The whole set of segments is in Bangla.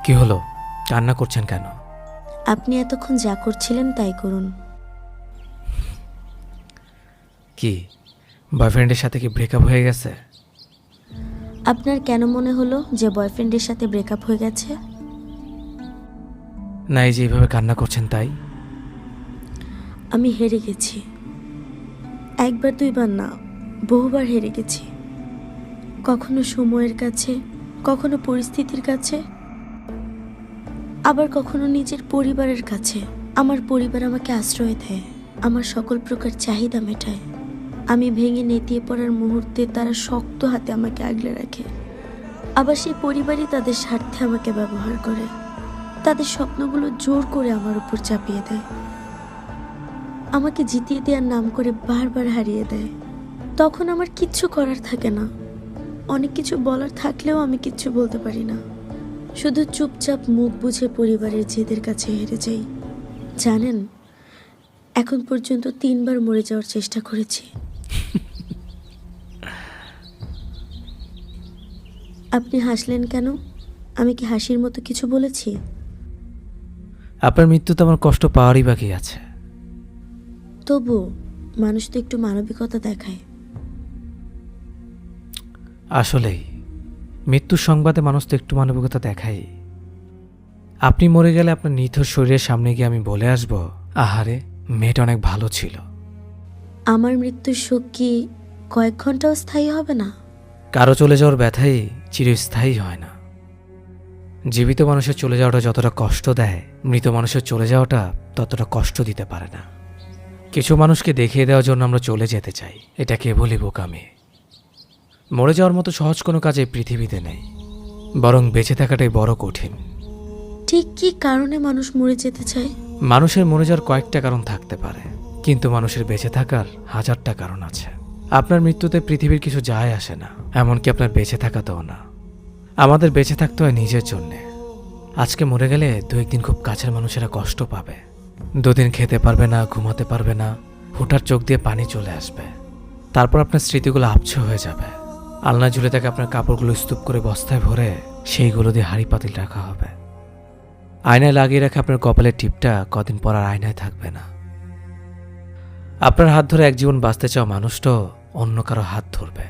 কি হলো, কান্না করছেন কেন? আপনি এতক্ষণ যা করছিলেন তাই করুন। কি বয়ফ্রেন্ডের সাথে কি ব্রেকআপ হয়ে গেছে? আপনার কেন মনে হলো যে বয়ফ্রেন্ডের সাথে ব্রেকআপ হয়ে গেছে? না, এই যে এইভাবে কান্না করছেন তাই। আমি হেরে গেছি। একবার দুইবার না, বহুবার হেরে গেছি। কখনো সময়ের কাছে, কখনো পরিস্থিতির কাছে, আবার কখনো নিজের পরিবারের কাছে। আমার পরিবার আমাকে আশ্রয় দেয়, আমার সকল প্রকার চাহিদা মেটায়। আমি ভেঙে নেতিয়ে পড়ার মুহূর্তে তারা শক্ত হাতে আমাকে আগলে রাখে। আবার সেই পরিবারই তাদের স্বার্থে আমাকে ব্যবহার করে, তাদের স্বপ্নগুলো জোর করে আমার উপর চাপিয়ে দেয়, আমাকে জিতিয়ে দেওয়ার নাম করে বারবার হারিয়ে দেয়। তখন আমার কিচ্ছু করার থাকে না, অনেক কিছু বলার থাকলেও আমি কিচ্ছু বলতে পারি না। শুধু চুপচাপ মুখ বুঝে পরিবারের জেদের কাছে হেরে যাই। জানেন, এখন পর্যন্ত 3 বার মরে যাওয়ার চেষ্টা করেছি। আপনি হাসলেন কেন? আমি কি হাসির মতো কিছু বলেছি? আপনার মৃত্যুতে আমার কষ্ট পাওয়ারই বাকি আছে। তবু মানুষ তো একটু মানবিকতা দেখায়। আসলেই মৃত্যুর সংবাদে মানুষ তো একটু মানবিকতা দেখাই। আপনি মরে গেলে আপনার নিথর শরীরের সামনে গিয়ে আমি বলে আসব, আহারে মেয়েটা অনেক ভালো ছিল। আমার মৃত্যুর শোক কি কয়েক ঘন্টাও স্থায়ী হবে না? কারো চলে যাওয়ার ব্যথাই চিরস্থায়ী হয় না। জীবিত মানুষের চলে যাওয়াটা যতটা কষ্ট দেয়, মৃত মানুষের চলে যাওয়াটা ততটা কষ্ট দিতে পারে না। কিছু মানুষকে দেখিয়ে দেওয়ার জন্য আমরা চলে যেতে চাই, এটা কেবলই বোকামি। মরে যাওয়ার মতো সহজ কোনো কাজ এই পৃথিবীতে নেই, বরং বেঁচে থাকাটাই বড় কঠিন। ঠিক কি কারণে মানুষ মরে যেতে চায়? মানুষের মরে যাওয়ার কয়েকটা কারণ থাকতে পারে, কিন্তু মানুষের বেঁচে থাকার হাজারটা কারণ আছে। আপনার মৃত্যুতে পৃথিবীর কিছু যায় আসে না, এমনকি আপনার বেঁচে থাকাতেও না। আমাদের বেঁচে থাকতে হয় নিজের জন্যে। আজকে মরে গেলে 2-1 দিন খুব কাছের মানুষেরা কষ্ট পাবে। 2 দিন খেতে পারবে না, ঘুমাতে পারবে না, হুটার চোখ দিয়ে পানি চলে আসবে। তারপর আপনার স্মৃতিগুলো আবছা হয়ে যাবে। আলনা ঝুলে থেকে আপনার কাপড়গুলো স্তূপ করে বস্তায় ভরে সেইগুলো দিয়ে হাঁড়ি পাতিল রাখা হবে। আয়নায় লাগিয়ে রাখা আপনার কপালের টিপটা কদিন পর আর আয়নায় থাকবে না। আপনার হাত ধরে এক জীবন বাঁচতে চাও মানুষটাও অন্য কারো হাত ধরবে।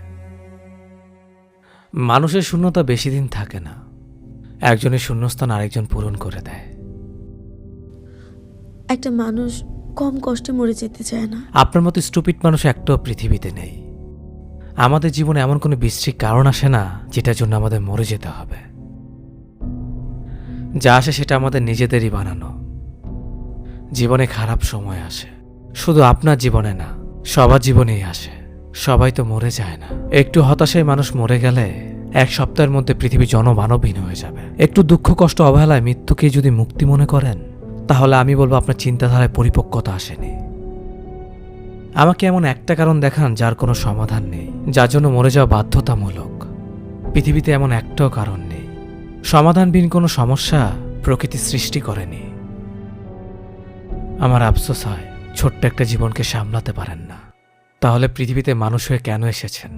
মানুষের শূন্যতা বেশি দিন থাকে না, একজনের শূন্যস্থান আরেকজন পূরণ করে দেয়। একটা মানুষ কম কষ্টে মরে যেতে চায় না। আপনার মতো স্টুপিড মানুষ একটাও পৃথিবীতে নেই। আমাদের জীবনে এমন কোনো বিশ্রী কারণ আসে না যেটার জন্য আমাদের মরে যেতে হবে। যা আসে সেটা আমাদের নিজেদেরই বানানো। জীবনে খারাপ সময় আসে, শুধু আপনার জীবনে না, সবার জীবনেই আসে। সবাই তো মরে যায় না। একটু হতাশায় মানুষ মরে গেলে 1 সপ্তাহের মধ্যে পৃথিবী জনমানবহীন হয়ে যাবে। একটু দুঃখ কষ্ট অবহেলায় মৃত্যুকে যদি মুক্তি মনে করেন, তাহলে আমি বলবো আপনার চিন্তাধারায় পরিপক্কতা আসেনি। আমাকে এমন একটা কারণ দেখান যার কোনো সমাধান নেই, যার জন্য মরে যাওয়া বাধ্যতামূলক। পৃথিবীতে এমন একটাও কারণ নেই। সমাধানবিহীন কোনো সমস্যা প্রকৃতি সৃষ্টি করেনি। আমার আফসোস হয় ছোট্ট একটা জীবনকে সামলাতে পারেন না। তাহলে পৃথিবীতে মানুষ হয়ে কেন এসেছেন?